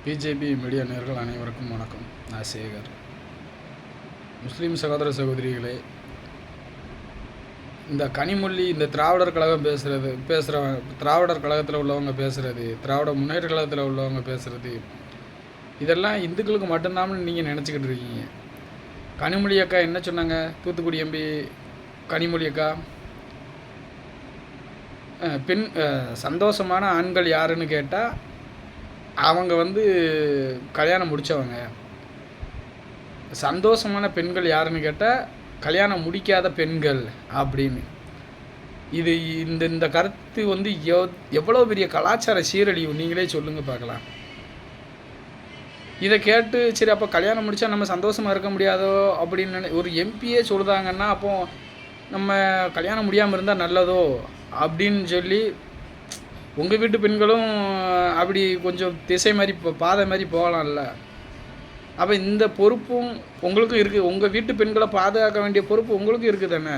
BJP media நேயர்கள் அனைவருக்கும் வணக்கம். நான் சேகர். முஸ்லீம் சகோதர சகோதரிகளே, இந்த கனிமொழி இந்த திராவிடர் கழகம் திராவிடர் கழகத்தில் உள்ளவங்க பேசுகிறது, திராவிட முன்னேற்ற கழகத்தில் உள்ளவங்க பேசுகிறது, இதெல்லாம் இந்துக்களுக்கு மட்டும்தான் நீங்கள் நினச்சிக்கிட்டு இருக்கீங்க. கனிமொழி அக்கா என்ன சொன்னாங்க? தூத்துக்குடி எம்பி கனிமொழி அக்கா, சந்தோஷமான ஆண்கள் யாருன்னு கேட்டால் அவங்க கல்யாணம் முடித்தவங்க. சந்தோஷமான பெண்கள் யாருன்னு கேட்டால் கல்யாணம் முடிக்காத பெண்கள் அப்படின்னு. இது இந்த கருத்து எவ்வளோ பெரிய கலாச்சார சீரழிவு நீங்களே சொல்லுங்கள் பார்க்கலாம். இதை கேட்டு சரி அப்போ கல்யாணம் முடித்தா நம்ம சந்தோஷமாக இருக்க முடியாதோ அப்படின்னு ஒரு எம்பியே சொல்லுதாங்கன்னா, அப்போது நம்ம கல்யாணம் முடியாமல் இருந்தால் நல்லதோ அப்படின்னு சொல்லி உங்கள் வீட்டு பெண்களும் அப்படி கொஞ்சம் திசை மாதிரி பாதை மாதிரி போகலாம்ல. அப்போ இந்த பொறுப்பும் உங்களுக்கும் இருக்குது. உங்கள் வீட்டு பெண்களை பாதுகாக்க வேண்டிய பொறுப்பு உங்களுக்கும் இருக்குது தானே.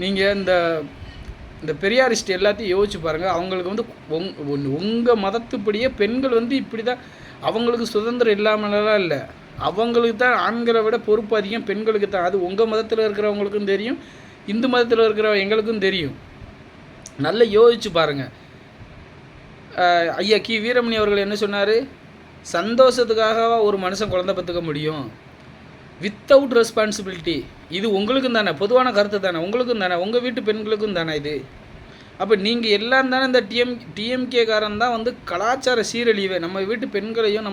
நீங்கள் இந்த பெரியாரிஸ்ட் எல்லாத்தையும் யோசிச்சு பாருங்கள். அவங்களுக்கு உங்கள் மதத்துப்படியே பெண்கள் இப்படி தான், அவங்களுக்கு சுதந்திரம் இல்லாமலாம் இல்லை, அவங்களுக்கு தான் ஆண்களை விட பொறுப்பு அதிகம் பெண்களுக்கு தான். அது உங்கள் மதத்தில் இருக்கிறவங்களுக்கும் தெரியும், இந்து மதத்தில் இருக்கிற எங்களுக்கும் தெரியும். நல்லா யோசிச்சு பாருங்கள். ஐயா கி வீரமணி அவர்கள் என்ன சொன்னார்? சந்தோஷத்துக்காக ஒரு மனுஷன் குழந்தை பெற்றுக்க முடியும், வித்தவுட் ரெஸ்பான்சிபிலிட்டி. இது உங்களுக்கும் தானே, பொதுவான கருத்து தானே, உங்களுக்கும் தானே, உங்கள் வீட்டு பெண்களுக்கும் தானே இது. அப்போ நீங்கள் எல்லாம் தானே இந்த டிஎம்கேக்காரன் தான் கலாச்சார சீரழிவை, நம்ம வீட்டு பெண்களையும்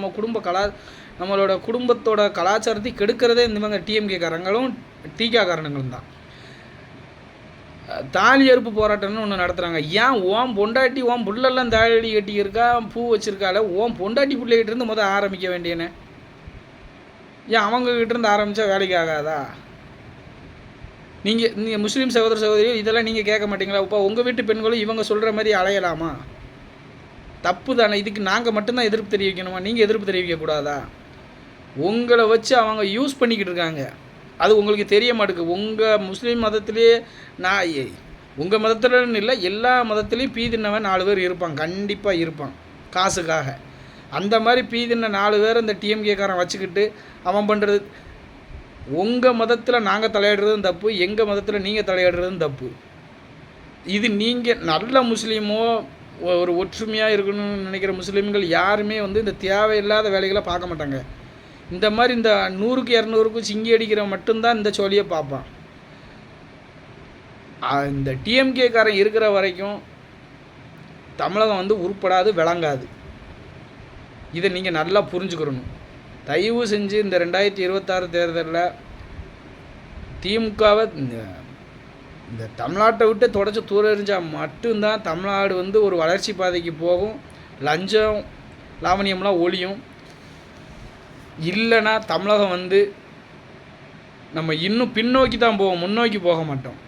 நம்மளோட குடும்பத்தோட கலாச்சாரத்தை கெடுக்கிறதே இந்த டிஎம்கேக்காரங்களும் டிகாக்காரனுங்களும் தான். தாலி அறுப்பு போராட்டம்னு ஒன்று நடத்துகிறாங்க. ஏன் ஓம் பொண்டாட்டி புள்ளெல்லாம் தாலி கட்டியிருக்கா, பூ வச்சுருக்கால, பொண்டாட்டி பிள்ளைகிட்ட இருந்து ஆரம்பிக்க வேண்டியனே. ஏன் அவங்கக்கிட்ட இருந்து ஆரம்பித்தா வேலைக்கு ஆகாதா? நீங்கள் முஸ்லீம் சகோதர சகோதரி இதெல்லாம் நீங்கள் கேட்க மாட்டீங்களா? இப்போ உங்கள் வீட்டு பெண்களும் இவங்க சொல்கிற மாதிரி அலையலாமா? தப்பு தானே. இதுக்கு நாங்கள் மட்டும்தான் எதிர்ப்பு தெரிவிக்கணுமா? நீங்கள் எதிர்ப்பு தெரிவிக்கக்கூடாதா? உங்களை வச்சு அவங்க யூஸ் பண்ணிக்கிட்டு இருக்காங்க. அது உங்களுக்கு தெரிய மாட்டேங்குது. உங்கள் முஸ்லீம் மதத்திலே உங்கள் மதத்துலன்னு இல்லை, எல்லா மதத்துலேயும் பீதின்னவன் 4 பேர் இருப்பான், கண்டிப்பாக இருப்பான் காசுக்காக. அந்த மாதிரி பீதின்ன 4 பேர் இந்த டிஎம்கேக்காரன் வச்சுக்கிட்டு அவன் பண்ணுறது. உங்கள் மதத்தில் நாங்கள் தலையிடுறதும் தப்பு, எங்கள் மதத்தில் நீங்கள் தலையிடுறதும் தப்பு. இது நீங்கள் நல்ல முஸ்லீமோ ஒரு ஒற்றுமையாக இருக்கணும்னு நினைக்கிற முஸ்லீம்கள் யாருமே இந்த தேவையில்லாத வேலைகளை பார்க்க மாட்டாங்க. இந்த மாதிரி இந்த 100க்கு 200க்கு சிங்கி அடிக்கிற மட்டும்தான் இந்த சோழியை பார்ப்பான். இந்த டிஎம்கேக்காரன் இருக்கிற வரைக்கும் தமிழகம் உருப்படாது, விளங்காது. இதை நீங்கள் நல்லா புரிஞ்சுக்கிறணும். தயவு செஞ்சு இந்த 2026 தேர்தலில் திமுகவை இந்த தமிழ்நாட்டை விட்டு தொடச்சி தூர எறிஞ்சால் மட்டும்தான் தமிழ்நாடு ஒரு வளர்ச்சி பாதைக்கு போகும். லஞ்சம் லாவணியம்லாம் ஒழியும். இல்லைன்னா தமிழகம் நம்ம இன்னும் பின்னோக்கி தான் போவோம், முன்னோக்கி போக மாட்டோம்.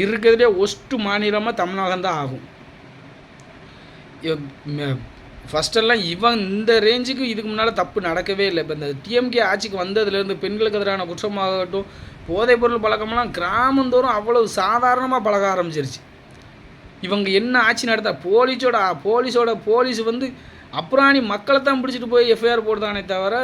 இருக்கிறதுலே ஒஸ்ட்டு மாநிலமாக தமிழகம் தான் ஆகும். ஃபஸ்ட்டெல்லாம் இந்த ரேஞ்சுக்கு இதுக்கு முன்னால் தப்பு நடக்கவே இல்லை. இப்போ இந்த டிஎம்கே ஆட்சிக்கு வந்ததுலேருந்து பெண்களுக்கு எதிரான குற்றமாகட்டும், போதைப்பொருள் பழக்கமெல்லாம் கிராமந்தோறும் அவ்வளவு சாதாரணமாக பழக ஆரம்பிச்சிருச்சு. இவங்க என்ன ஆட்சி நடத்த போலீஸ் அப்புறாணி மக்களை தான் பிடிச்சிட்டு போய் எஃப்ஐஆர் போடுதானே தவிர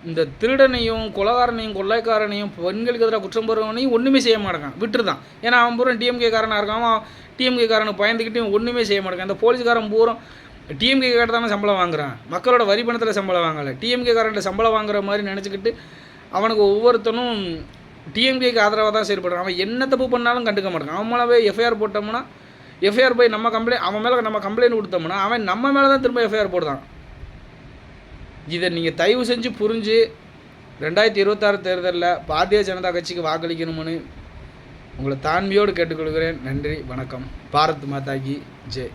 இந்த திருடனையும் கொலைகாரனையும் கொள்ளைக்காரனையும் பெண்களுக்கு எதிராக குற்றம் போடுறவனையும் ஒன்றுமே செய்ய மாட்டேங்கான், விட்டுருதான். ஏன்னா அவன் பூரா டிஎம்கேக்காரனாக இருக்கான், அவன் டிஎம்கேக்காரனுக்கு பயந்துக்கிட்டு ஒன்றுமே செய்ய மாட்டேங்கான். இந்த போலீஸ்காரன் பூரா டிஎம்கேக்கார தானே சம்பளம் வாங்குறான், மக்களோட வரி பணத்தில் சம்பளம் வாங்கலை. டிஎம்கேக்காரன்ட்ட சம்பளம் வாங்குற மாதிரி நினச்சிக்கிட்டு அவனுக்கு ஒவ்வொருத்தனும் டிஎம்கேக்கு ஆதரவாக தான் செயல்படுறான். அவன் என்ன தப்பு பண்ணாலும் கண்டுக்க மாட்டான். அவன் மேலே எஃப்ஐஆர் போட்டோம்னா எஃப்ஐஆர் போய் அவன் மேலே நம்ம கம்ப்ளைண்ட் கொடுத்தோம்னா அவன் நம்ம மேலே தான் திரும்ப எஃப்ஐஆர் போடுதான். இதை நீங்கள் தயவு செஞ்சு புரிஞ்சு 2026 தேர்தலில் பாரதிய ஜனதா கட்சிக்கு வாக்களிக்கணும்னு உங்களை தாழ்மையோடு கேட்டுக்கொள்கிறேன். நன்றி, வணக்கம். பாரத் மாதா கி ஜெய்.